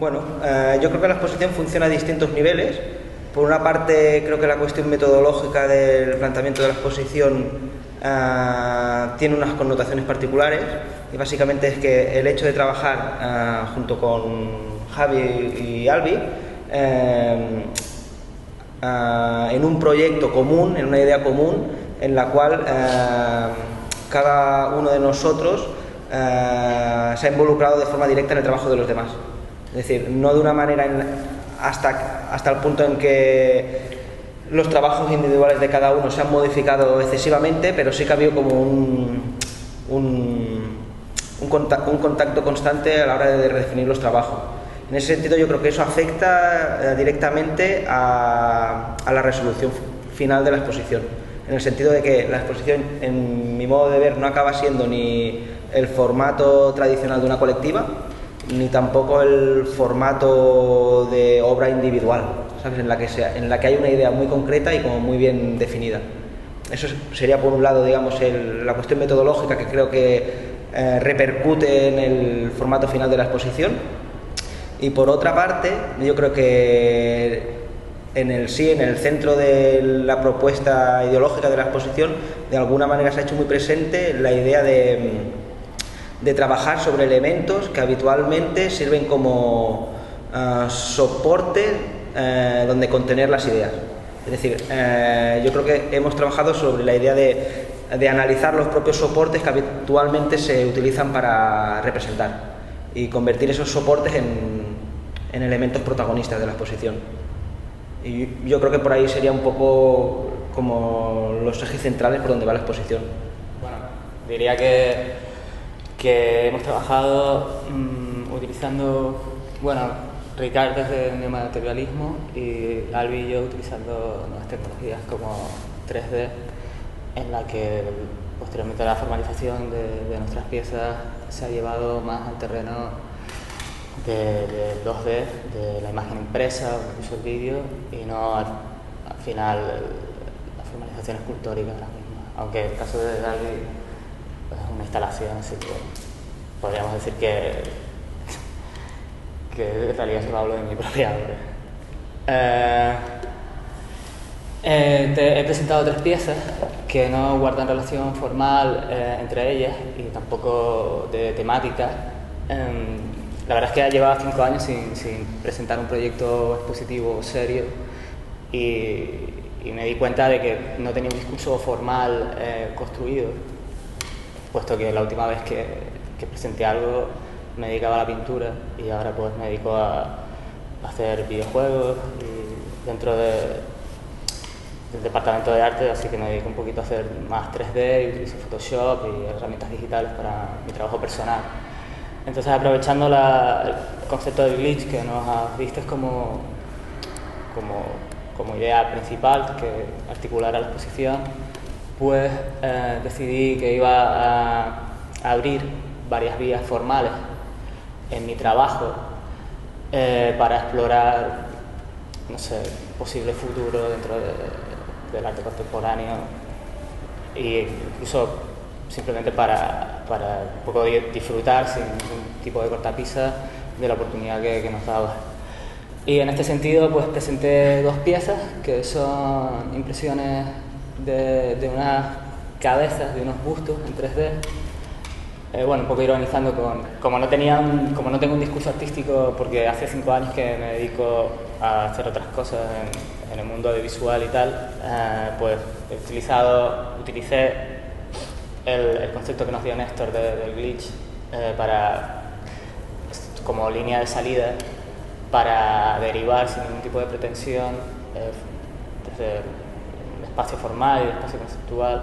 Bueno, yo creo que la exposición funciona a distintos niveles. Por una parte, creo que la cuestión metodológica del planteamiento de la exposición tiene unas connotaciones particulares, y básicamente es que el hecho de trabajar junto con Javi y Albi en un proyecto común, en una idea común, en la cual cada uno de nosotros se ha involucrado de forma directa en el trabajo de los demás. Es decir, no de una manera hasta el punto en que los trabajos individuales de cada uno se han modificado excesivamente, pero sí que ha habido como un contacto constante a la hora de redefinir los trabajos. En ese sentido, yo creo que eso afecta directamente a la resolución final de la exposición, en el sentido de que la exposición, en mi modo de ver, no acaba siendo ni el formato tradicional de una colectiva, ni tampoco el formato de obra individual, ¿sabes? En la que hay una idea muy concreta y como muy bien definida. Eso sería, por un lado, digamos, la cuestión metodológica, que creo que repercute en el formato final de la exposición. Y por otra parte, yo creo que en el centro de la propuesta ideológica de la exposición, de alguna manera se ha hecho muy presente la idea de trabajar sobre elementos que habitualmente sirven como soporte donde contener las ideas. Es decir, yo creo que hemos trabajado sobre la idea de analizar los propios soportes que habitualmente se utilizan para representar y convertir esos soportes en elementos protagonistas de la exposición. Y yo creo que por ahí sería un poco como los ejes centrales por donde va la exposición. Bueno, diría que hemos trabajado utilizando, Ricard desde el neomaterialismo y Albi y yo utilizando nuevas tecnologías como 3D, en la que posteriormente la formalización de nuestras piezas se ha llevado más al terreno del 2D, de la imagen impresa o incluso el vídeo, y no al final la formalización escultórica de las mismas. Aunque el caso de Albi es una instalación, así que podríamos decir que en realidad solo hablo de mi propia obra. He presentado 3 piezas que no guardan relación formal entre ellas y tampoco de temática. La verdad es que llevaba 5 años sin presentar un proyecto expositivo serio y me di cuenta de que no tenía un discurso formal construido, puesto que la última vez que presenté algo me dedicaba a la pintura y ahora pues me dedico a hacer videojuegos y dentro del departamento de arte, así que me dedico un poquito a hacer más 3D y utilizo Photoshop y herramientas digitales para mi trabajo personal. Entonces, aprovechando el concepto del glitch que nos diste como idea principal que articulara la exposición, pues decidí que iba a abrir varias vías formales en mi trabajo para explorar, no sé, posible futuro dentro del arte contemporáneo e incluso simplemente para un poco disfrutar sin ningún tipo de cortapisa de la oportunidad que nos daba. Y en este sentido pues presenté 2 piezas que son impresiones de unas cabezas, de unos bustos en 3D. Un poco ironizando como no tengo un discurso artístico, porque hace 5 años que me dedico a hacer otras cosas en el mundo audiovisual y tal, pues utilicé el concepto que nos dio Néstor del glitch como línea de salida para derivar sin ningún tipo de pretensión desde el espacio formal y el espacio conceptual,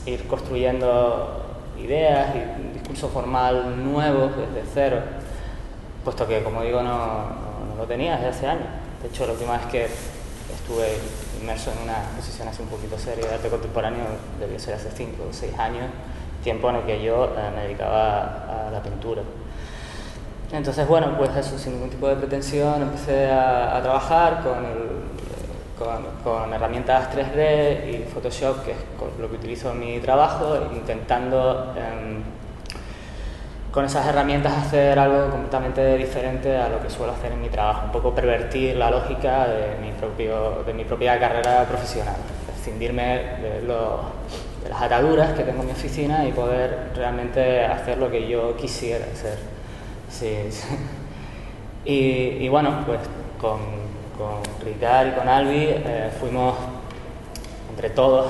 ir construyendo ideas y un discurso formal nuevo desde cero, puesto que, como digo, no lo tenía desde hace años. De hecho, la última vez que estuve inmerso en una exposición así un poquito seria de arte contemporáneo debió ser hace 5 o 6 años, tiempo en el que yo me dedicaba a la pintura. Entonces, pues eso, sin ningún tipo de pretensión, empecé a trabajar con herramientas 3D y Photoshop, que es lo que utilizo en mi trabajo, intentando con esas herramientas hacer algo completamente diferente a lo que suelo hacer en mi trabajo, un poco pervertir la lógica de mi propia carrera profesional, escindirme de las ataduras que tengo en mi oficina y poder realmente hacer lo que yo quisiera hacer. Sí. Y bueno, pues con Ricard y con Albi fuimos entre todos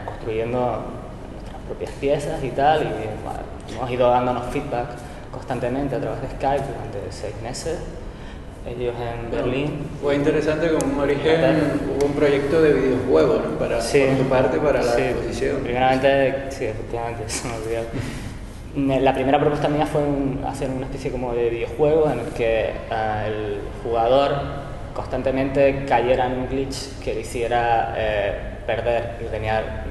construyendo nuestras propias piezas y tal, y bueno, hemos ido dándonos feedback constantemente a través de Skype durante 6 meses, ellos en Berlín. Fue interesante, como un origen, hubo un proyecto de videojuego, ¿no? Por tu parte, para la exposición. Primeramente, sí, efectivamente, se me olvidó. La primera propuesta mía fue hacer una especie como de videojuego en el que el jugador constantemente cayera en un glitch que le hiciera perder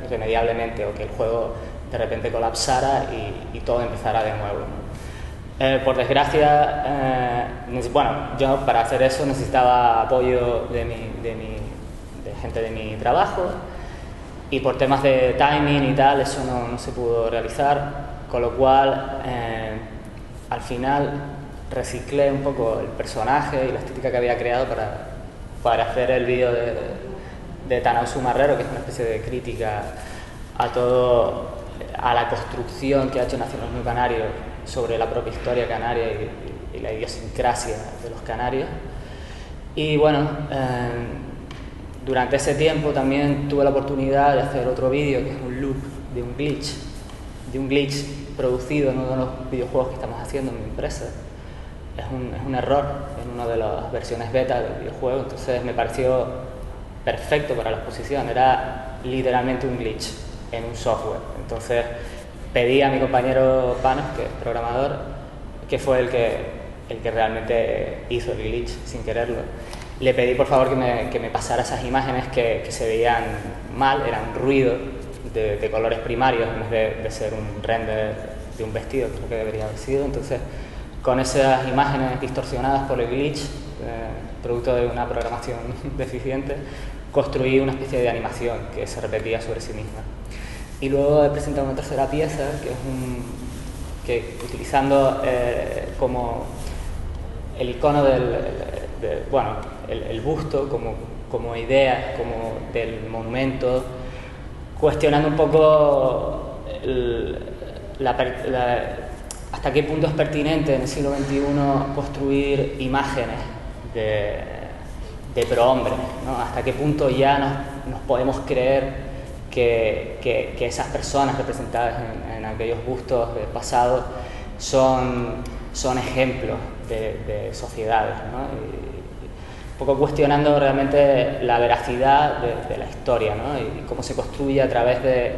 irremediablemente, o que el juego de repente colapsara y todo empezara de nuevo, ¿no? Por desgracia, bueno, yo para hacer eso necesitaba apoyo de gente de mi trabajo, y por temas de timing y tal eso no se pudo realizar, con lo cual al final reciclé un poco el personaje y la estética que había creado para hacer el vídeo de Tanausu Marrero, que es una especie de crítica a la construcción que ha hecho Nacionalismo Canario sobre la propia historia canaria y la idiosincrasia de los canarios. Y bueno, durante ese tiempo también tuve la oportunidad de hacer otro vídeo, que es un loop de un glitch producido en uno de los videojuegos que estamos haciendo en mi empresa. Es un error en una de las versiones beta del videojuego, entonces me pareció perfecto para la exposición. Era literalmente un glitch en un software. Entonces pedí a mi compañero Panos, que es programador, que fue el que realmente hizo el glitch sin quererlo. Le pedí por favor que me pasara esas imágenes que se veían mal, eran ruido de colores primarios en vez de ser un render de un vestido, que es lo que debería haber sido. Entonces, con esas imágenes distorsionadas por el glitch, producto de una programación deficiente, construí una especie de animación que se repetía sobre sí misma. Y luego he presentado una tercera pieza, que es que utilizando como el icono el busto como idea, como del monumento, cuestionando un poco hasta qué punto es pertinente en el siglo XXI construir imágenes de prohombres, ¿no? Hasta qué punto ya nos podemos creer que esas personas representadas en aquellos bustos del pasado son ejemplos de sociedades, ¿no? Y un poco cuestionando realmente la veracidad de la historia, ¿no? Y cómo se construye a través de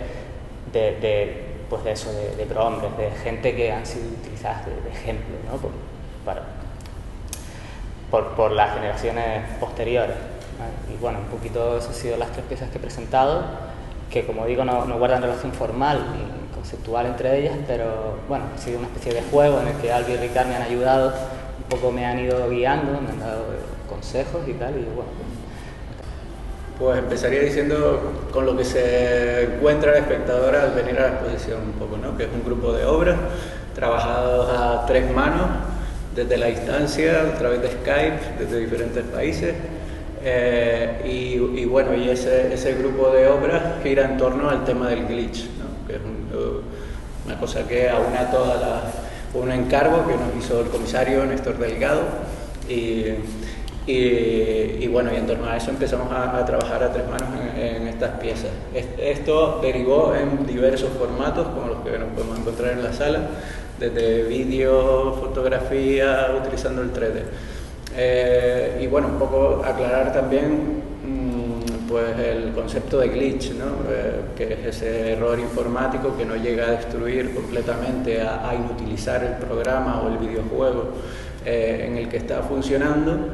prohombres, de gente que han sido utilizadas de ejemplo, ¿no? por las generaciones posteriores, ¿no? Y bueno, un poquito esas han sido las 3 piezas que he presentado, que como digo no guardan relación formal ni conceptual entre ellas, pero bueno, ha sido una especie de juego en el que Albi y Ricard me han ayudado, un poco me han ido guiando, me han dado consejos y tal, y bueno. Pues empezaría diciendo con lo que se encuentra el espectador al venir a la exposición un poco, ¿no? Que es un grupo de obras trabajados a 3 manos, desde la distancia, a través de Skype, desde diferentes países. Y bueno, y ese grupo de obras gira en torno al tema del glitch, ¿no? Que es una cosa que aúna un encargo que nos hizo el comisario Néstor Delgado, y bueno, y en torno a eso empezamos a trabajar a 3 manos en estas piezas. Esto derivó en diversos formatos, como los que nos podemos encontrar en la sala, desde vídeo, fotografía, utilizando el 3D. Y bueno, un poco aclarar también pues el concepto de glitch, ¿no? Que es ese error informático que no llega a destruir completamente, a inutilizar el programa o el videojuego en el que está funcionando,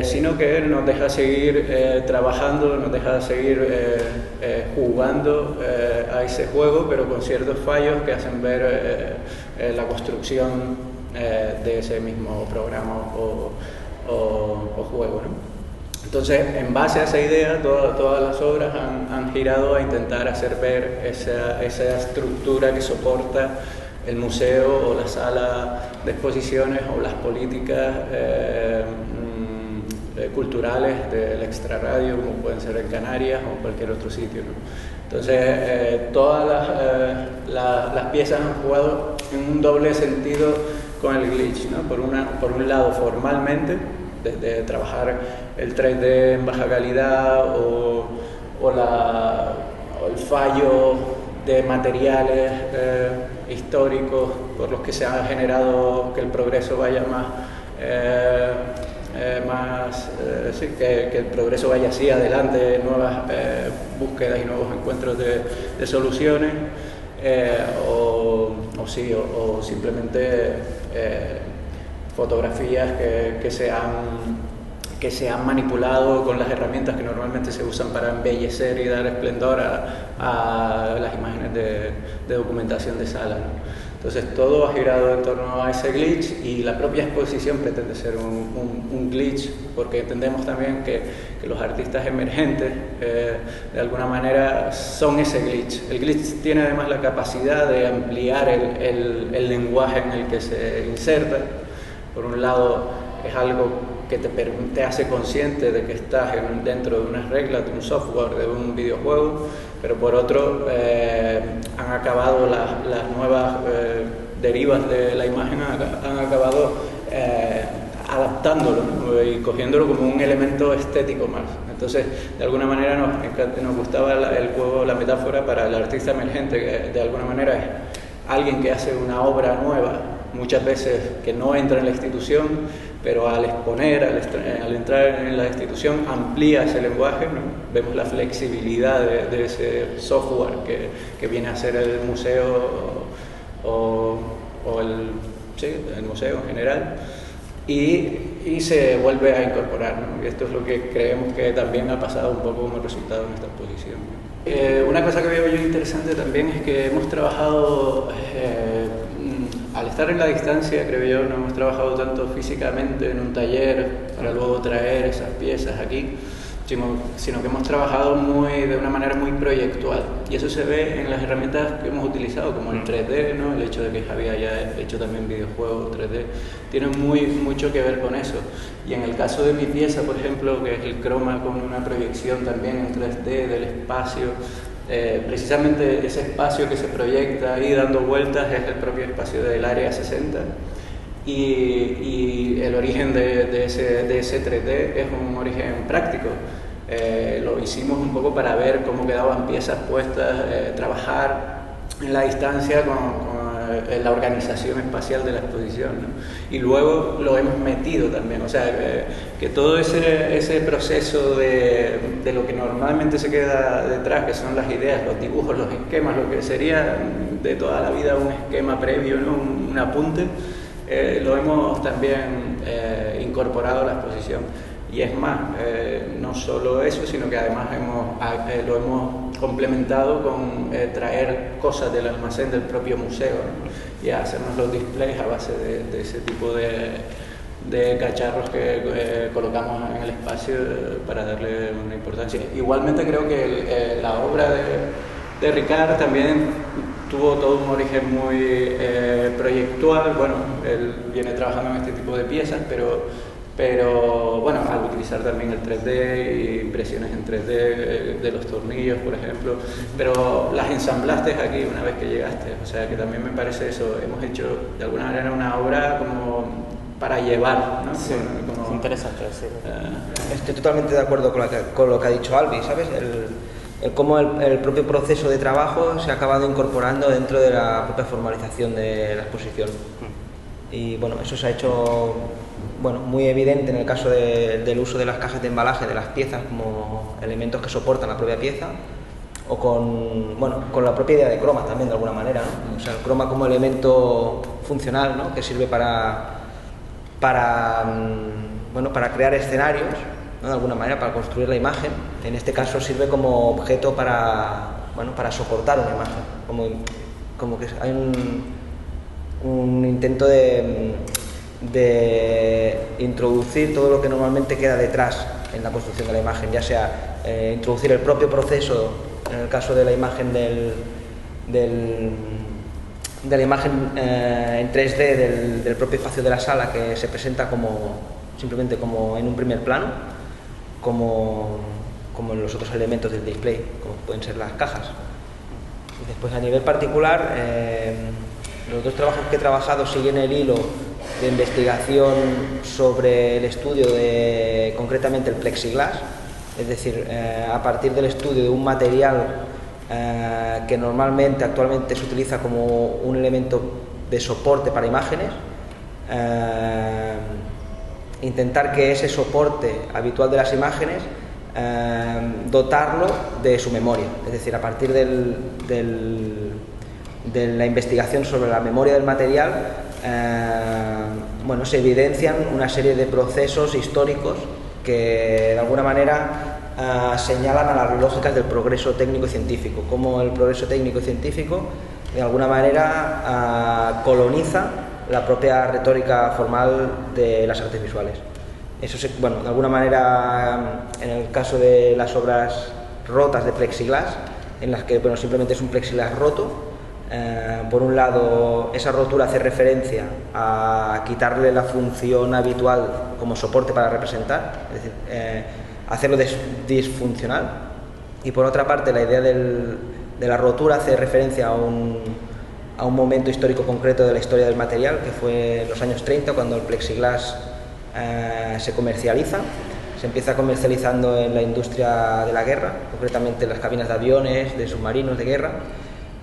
sino que nos deja seguir trabajando, nos deja seguir jugando a ese juego, pero con ciertos fallos que hacen ver la construcción de ese mismo programa o juego, ¿no? Entonces, en base a esa idea, todas las obras han girado a intentar hacer ver esa estructura que soporta el museo o la sala de exposiciones o las políticas culturales del extrarradio, como pueden ser en Canarias o cualquier otro sitio, ¿no? Entonces, todas las piezas han jugado en un doble sentido con el glitch, ¿no? Por un lado, formalmente, desde trabajar el 3D en baja calidad o el fallo de materiales históricos por los que se ha generado que el progreso vaya sí, que el progreso vaya así adelante, nuevas búsquedas y nuevos encuentros de soluciones, o simplemente fotografías que se han manipulado con las herramientas que normalmente se usan para embellecer y dar esplendor a las imágenes de documentación de sala, ¿no? Entonces todo ha girado en torno a ese glitch, y la propia exposición pretende ser un glitch, porque entendemos también que los artistas emergentes de alguna manera son ese glitch. El glitch tiene además la capacidad de ampliar el lenguaje en el que se inserta. Por un lado, es algo que te hace consciente de que estás dentro de unas reglas, de un software, de un videojuego, pero por otro han acabado las nuevas derivas de la imagen, han acabado adaptándolo, ¿no? Y cogiéndolo como un elemento estético más. Entonces, de alguna manera nos gustaba el juego, la metáfora para el artista emergente, que de alguna manera es alguien que hace una obra nueva, muchas veces que no entra en la institución, pero al exponer, al entrar en la institución, amplía ese lenguaje, ¿no? Vemos la flexibilidad de ese software que viene a ser el museo o el museo en general, y se vuelve a incorporar, ¿no? Y esto es lo que creemos que también ha pasado un poco como resultado en esta exposición. Una cosa que veo yo interesante también es que hemos trabajado, al estar en la distancia, creo yo, no hemos trabajado tanto físicamente en un taller para luego traer esas piezas aquí, sino que hemos trabajado de una manera muy proyectual, y eso se ve en las herramientas que hemos utilizado, como el 3D, ¿no? El hecho de que Javi haya hecho también videojuegos 3D tiene mucho que ver con eso. Y en el caso de mi pieza, por ejemplo, que es el croma con una proyección también en 3D del espacio, precisamente ese espacio que se proyecta ahí dando vueltas es el propio espacio del área 60, y el origen de ese 3D es un origen práctico. Lo hicimos un poco para ver cómo quedaban piezas puestas, trabajar en la distancia con la organización espacial de la exposición, ¿no? Y luego lo hemos metido también, o sea, que todo ese proceso de lo que normalmente se queda detrás, que son las ideas, los dibujos, los esquemas, lo que sería de toda la vida un esquema previo, ¿no? Un apunte, lo hemos también incorporado a la exposición. Y es más, no solo eso, sino que además lo hemos complementado con traer cosas del almacén del propio museo, ¿no? Y hacernos los displays a base de ese tipo de cacharros que colocamos en el espacio para darle una importancia. Igualmente creo que la obra de Ricard también tuvo todo un origen muy proyectual. Bueno, él viene trabajando en este tipo de piezas, pero bueno, al utilizar también el 3D, impresiones en 3D de los tornillos, por ejemplo, pero las ensamblaste aquí una vez que llegaste, o sea que también me parece eso, hemos hecho de alguna manera una obra como para llevar, ¿no? Sí, es interesante decirlo. Estoy totalmente de acuerdo con lo que ha dicho Albi, ¿sabes? El cómo el propio proceso de trabajo se ha acabado incorporando dentro de la propia formalización de la exposición. Y bueno, eso se ha hecho muy evidente en el caso del uso de las cajas de embalaje de las piezas como elementos que soportan la propia pieza, o con la propia idea de croma también de alguna manera, ¿no? O sea, el croma como elemento funcional, ¿no? Que sirve para crear escenarios, ¿no? De alguna manera para construir la imagen. En este caso sirve como objeto para soportar una imagen, como que hay un intento de introducir todo lo que normalmente queda detrás en la construcción de la imagen, ya sea introducir el propio proceso, en el caso de la imagen de la imagen en 3D del propio espacio de la sala, que se presenta simplemente como en un primer plano, como en los otros elementos del display, como pueden ser las cajas. Y después, a nivel particular, los dos trabajos que he trabajado siguen el hilo de investigación sobre el estudio de, concretamente, el plexiglass, es decir, a partir del estudio de un material que normalmente actualmente se utiliza como un elemento de soporte para imágenes, intentar que ese soporte habitual de las imágenes dotarlo de su memoria, es decir, a partir de la investigación sobre la memoria del material, bueno, se evidencian una serie de procesos históricos que de alguna manera señalan a las lógicas del progreso técnico y científico, cómo el progreso técnico y científico de alguna manera coloniza la propia retórica formal de las artes visuales. Eso bueno, de alguna manera, en el caso de las obras rotas de plexiglass, en las que, bueno, simplemente es un plexiglass roto, por un lado, esa rotura hace referencia a quitarle la función habitual como soporte para representar, es decir, hacerlo disfuncional, y por otra parte, la idea de la rotura hace referencia a un momento histórico concreto de la historia del material, que fue en los años 30, cuando el plexiglass se comercializa. Se empieza comercializando en la industria de la guerra, concretamente en las cabinas de aviones, de submarinos de guerra.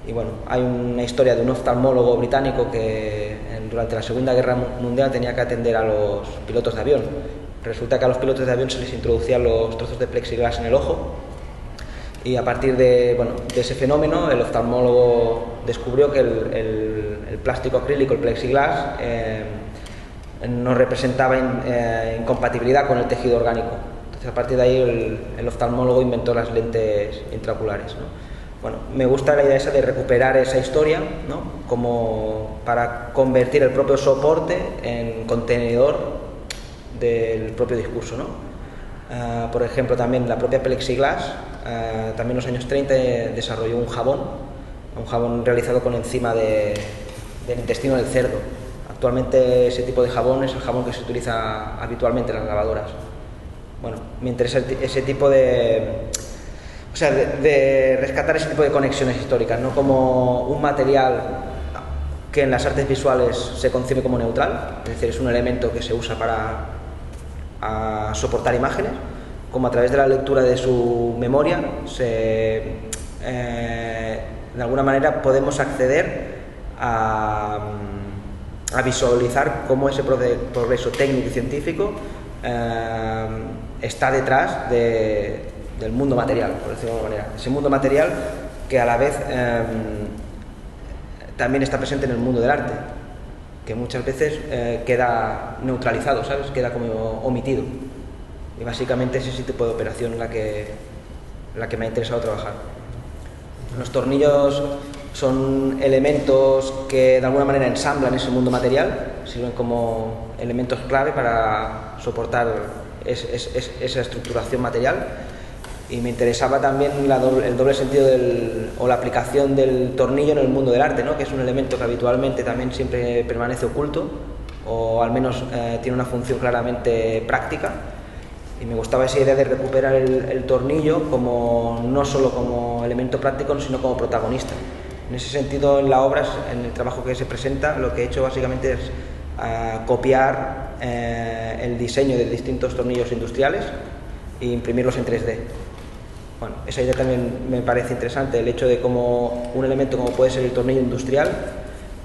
Y bueno, hay una historia de un oftalmólogo británico que durante la Segunda Guerra Mundial tenía que atender a los pilotos de avión. Resulta que a los pilotos de avión se les introducían los trozos de plexiglass en el ojo, y a partir de ese fenómeno, el oftalmólogo descubrió que el plástico acrílico, el plexiglass, no representaba incompatibilidad con el tejido orgánico. Entonces, a partir de ahí, el oftalmólogo inventó las lentes intraoculares, ¿no? Bueno, me gusta la idea esa de recuperar esa historia, ¿no?, como para convertir el propio soporte en contenedor del propio discurso, ¿no? Por ejemplo, también la propia plexiglass, también en los años 30 desarrolló un jabón realizado con enzima del intestino del cerdo. Actualmente ese tipo de jabón es el jabón que se utiliza habitualmente en las lavadoras. Bueno, me interesa ese tipo de rescatar ese tipo de conexiones históricas, no como un material que en las artes visuales se concibe como neutral, es decir, es un elemento que se usa para soportar imágenes, como a través de la lectura de su memoria de alguna manera podemos acceder a visualizar cómo ese progreso técnico y científico está detrás del mundo material, por decirlo de alguna manera. Ese mundo material que a la vez también está presente en el mundo del arte, que muchas veces queda neutralizado, ¿sabes? Queda como omitido. Y básicamente es ese tipo de operación la que me ha interesado trabajar. Los tornillos son elementos que de alguna manera ensamblan ese mundo material, sirven como elementos clave para soportar esa estructuración material, y me interesaba también el doble sentido o la aplicación del tornillo en el mundo del arte, ¿no?, que es un elemento que habitualmente también siempre permanece oculto, o al menos tiene una función claramente práctica, y me gustaba esa idea de recuperar el tornillo no solo como elemento práctico, sino como protagonista. En ese sentido, en la obra, en el trabajo que se presenta, lo que he hecho básicamente es copiar el diseño de distintos tornillos industriales e imprimirlos en 3D. Bueno, esa idea también me parece interesante, el hecho de cómo un elemento como puede ser el tornillo industrial,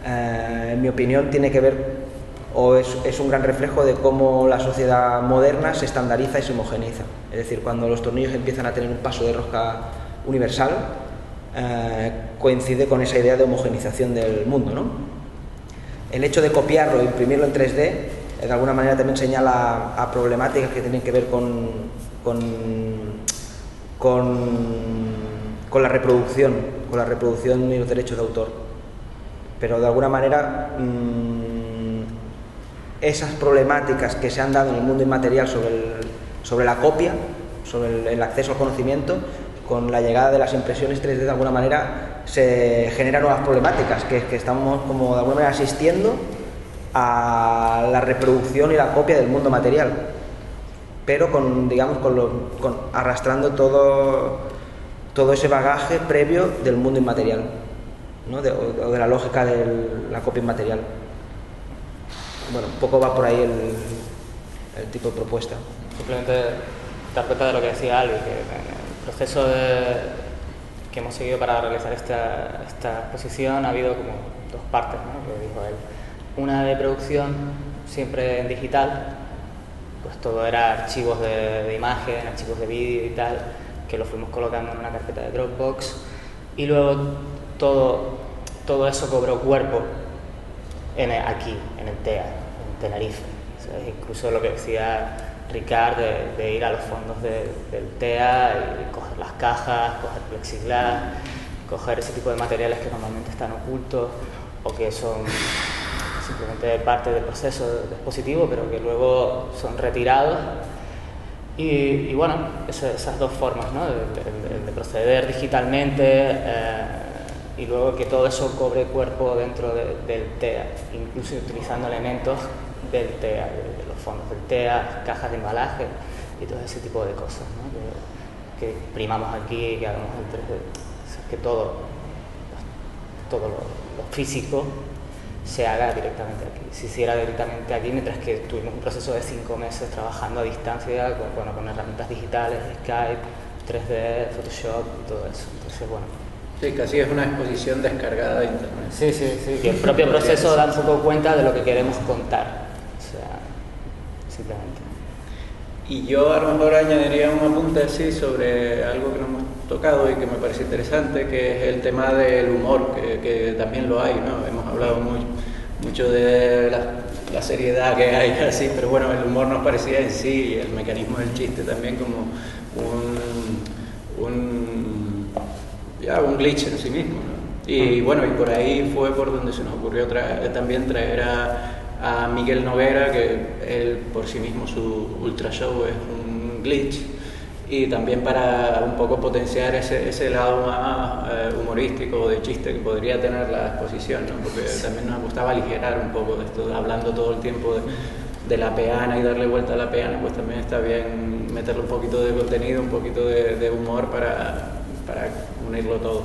en mi opinión, tiene que ver, o es un gran reflejo de cómo la sociedad moderna se estandariza y se homogeneiza. Es decir, cuando los tornillos empiezan a tener un paso de rosca universal, coincide con esa idea de homogeneización del mundo, ¿no? El hecho de copiarlo e imprimirlo en 3D, de alguna manera también señala a problemáticas que tienen que ver con la reproducción y los derechos de autor. Pero de alguna manera esas problemáticas que se han dado en el mundo inmaterial sobre la copia, sobre el acceso al conocimiento, con la llegada de las impresiones 3D, de alguna manera se generan nuevas problemáticas, que estamos como de alguna manera asistiendo a la reproducción y la copia del mundo material, pero arrastrando todo ese bagaje previo del mundo inmaterial, ¿no? o de la lógica de la copia inmaterial. Bueno, un poco va por ahí el tipo de propuesta. Simplemente dar cuenta de lo que decía Ali, que en el proceso que hemos seguido para realizar esta exposición ha habido como dos partes, ¿no? Que dijo él. Una de producción, siempre en digital, pues todo era archivos de imagen, archivos de vídeo y tal, que lo fuimos colocando en una carpeta de Dropbox, y luego todo eso cobró cuerpo aquí, en el TEA, en Tenerife. ¿Sabes? Incluso lo que decía Ricard de ir a los fondos del TEA y coger las cajas, coger plexiglas, coger ese tipo de materiales que normalmente están ocultos o que son simplemente parte del proceso de expositivo, pero que luego son retirados. Y bueno, esas dos formas, ¿no? El de proceder digitalmente y luego que todo eso cobre cuerpo dentro del TEA, incluso utilizando elementos del TEA, de los fondos del TEA, cajas de embalaje y todo ese tipo de cosas, ¿no? que primamos aquí, que hagamos el 3D, que todo lo físico se haga directamente aquí, se hiciera directamente aquí, mientras que tuvimos un proceso de 5 meses trabajando a distancia con herramientas digitales, Skype, 3D, Photoshop y todo eso. Entonces, bueno. Sí, casi es una exposición descargada de internet. Sí, que el propio proceso da un poco cuenta de lo que queremos contar, o sea, simplemente. Y yo a lo mejor añadiría un apunte así sobre algo que no hemos tocado y que me parece interesante, que es el tema del humor, que también lo hay, ¿no? Hemos hablado mucho de la seriedad que hay así, pero bueno, el humor nos parecía en sí, y el mecanismo del chiste también como un glitch en sí mismo, ¿no? Y bueno, y por ahí fue por donde se nos ocurrió también traer a Miguel Noguera, que él por sí mismo su ultra show es un glitch, y también para un poco potenciar ese lado más humorístico de chiste que podría tener la exposición, ¿no? Porque también nos gustaba aligerar un poco de esto, hablando todo el tiempo de la peana y darle vuelta a la peana, pues también está bien meterle un poquito de contenido, un poquito de humor para unirlo todo.